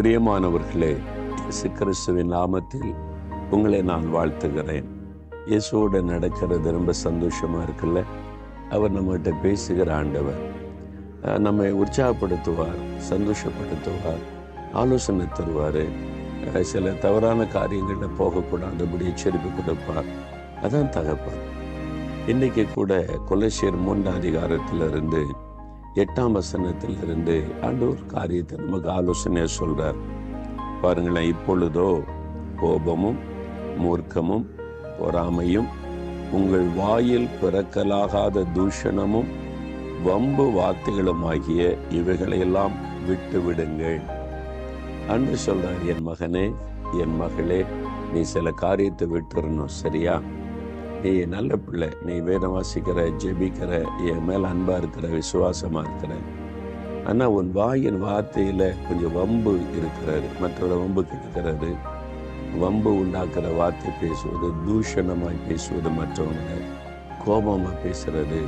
பிரியமானவர்களே, இயேசு கிறிஸ்துவின் நாமத்தில் உங்களை நான் வாழ்த்துகிறேன். இயேசுவோடு நடக்கிறது ரொம்ப சந்தோஷமா இருக்குல்ல. அவர் நம்மகிட்ட பேசுகிற ஆண்டவர். நம்மை உற்சாகப்படுத்துவார், சந்தோஷப்படுத்துவார், ஆலோசனை தருவார். சில தவறான காரியங்களில் போகக்கூடாதபடி எச்சரிப்பு கொடுப்பார். அதான் தகப்பன். இன்னைக்கு கூட கொலோசியர் 3 அதிகாரத்திலிருந்து 8ஆம் வசனத்திலிருந்து ஆண்டவர் காரியத்தை நமக்கு ஆலோசனையை சொல்றார். பாருங்களேன், இப்பொழுதோ கோபமும் மூர்க்கமும் பொறாமையும் உங்கள் வாயில் பிறக்கலாகாத தூஷணமும் வம்பு வார்த்தைகளும் ஆகிய இவைகளையெல்லாம் விட்டு விடுங்கள். அன்று சொல்றார், என் மகனே, என் மகளே, நீ சில காரியத்தை விட்டுறணும். சரியா? நீ நல்ல பிள்ளை, நீ வேதம் வாசிக்கிற, ஜெபிக்கிற, என் மேல அன்பா இருக்கிற, விசுவாசமா இருக்கிற. ஆனா உன் வாயின் வார்த்தையில கொஞ்சம் வம்பு இருக்கிறது, மற்றவரை வம்பு கெடுக்கிறது, வம்பு உண்டாக்குற வார்த்தை பேசுவது, தூஷணமாய் பேசுவது, மற்றவங்க கோபமா பேசுறது,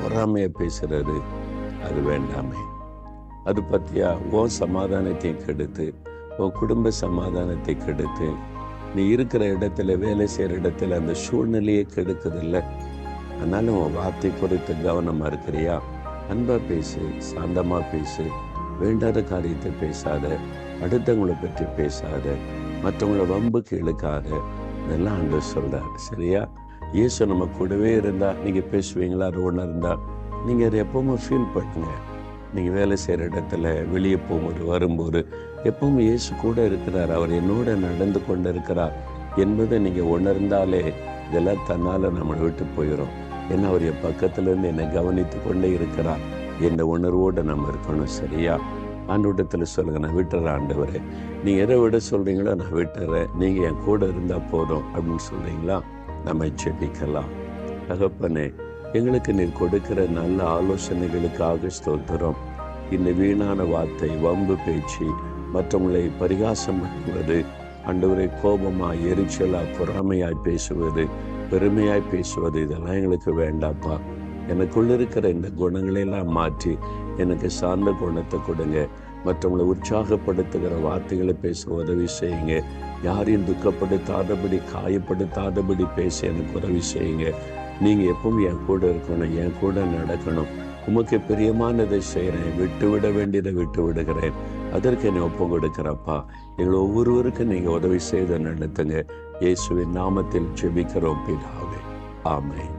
பொறாமைய பேசுறது, அது வேண்டாமே. அது பத்தியா உன் சமாதானத்தை கெடுத்து, உன் குடும்ப சமாதானத்தை கெடுத்து, நீ இருக்கிற இடத்துல, வேலை செய்கிற இடத்துல அந்த சூழ்நிலையே கெடுக்குதில்ல. அதனால உன் வார்த்தை குறித்து கவனமா இருக்கிறியா? அன்பா பேசு, சாந்தமா பேசு, வேண்டாத காரியத்தை பேசாத, அடுத்தவங்களை பற்றி பேசாத, மற்றவங்கள வம்புக்கு இழுக்காத. இதெல்லாம் ஆண்டவர் சொல்றாரு. சரியா? இயேசு நம்ம கூடவே இருந்தா நீங்க பேசுவீங்களா? அது உணர்ந்தா நீங்க அதை எப்பவுமே ஃபீல் பண்ணுங்க. நீங்கள் வேலை செய்கிற இடத்துல, வெளியே போகும்போது, வரும்போது எப்பவும் இயேசு கூட இருக்கிறார், அவர் என்னோட நடந்து கொண்டு இருக்கிறார் என்பதை நீங்கள் உணர்ந்தாலே இதெல்லாம் தன்னால் நம்மளை விட்டு போயிடும். ஏன்னா அவர் என் பக்கத்துலேருந்து என்னை கவனித்து கொண்டே இருக்கிறார் என்ற உணர்வோடு நம்ம இருக்கணும். சரியா? ஆண்டவரிடத்தில் சொல்லுங்கள், நான் விட்டுறேன் ஆண்டவரே. நீங்கள் எதை விட சொல்கிறீங்களோ நான் விட்டுறேன், நீங்கள் என் கூட இருந்தால் போதும் அப்படின்னு சொல்கிறீங்களா? நம்ம ஜெபிக்கலாம். தகப்பனே, எங்களுக்கு நீர் கொடுக்கிற நல்ல ஆலோசனைகளுக்காக ஸ்தோத்திரம். இந்த வீணான வார்த்தை, வம்பு பேச்சு, மற்றவங்களை பரிகாசம் பண்ணுவது, ஆண்டவரை கோபமாய், எரிச்சலா, பொறாமையாய் பேசுவது, பெருமையாய் பேசுவது, இதெல்லாம் எங்களுக்கு வேண்டாப்பா. எனக்குள்ள இருக்கிற இந்த குணங்களெல்லாம் மாற்றி எனக்கு சார்ந்த குணத்தை கொடுங்க. மற்றவங்களை உற்சாகப்படுத்துகிற வார்த்தைகளை பேச உதவி செய்யுங்க. யாரையும் துக்கப்படுத்தாதபடி, காயப்படுத்தாதபடி பேச எனக்கு உதவி செய்யுங்க. நீங்கள் எப்பவும் என் கூட இருக்கணும், என் கூட நடக்கணும். உமக்கு பிரியமானதை செய்கிறேன், விட்டு விட வேண்டியதை விட்டு விடுகிறேன். அதற்கு என்னை ஒப்பு கொடுக்கிறப்பா. எங்களை ஒவ்வொருவருக்கும் நீங்கள் உதவி செய்து நடத்துங்க. இயேசுவின் நாமத்தில் ஜெபிக்கிறோம் பிதாவே. ஆமென்.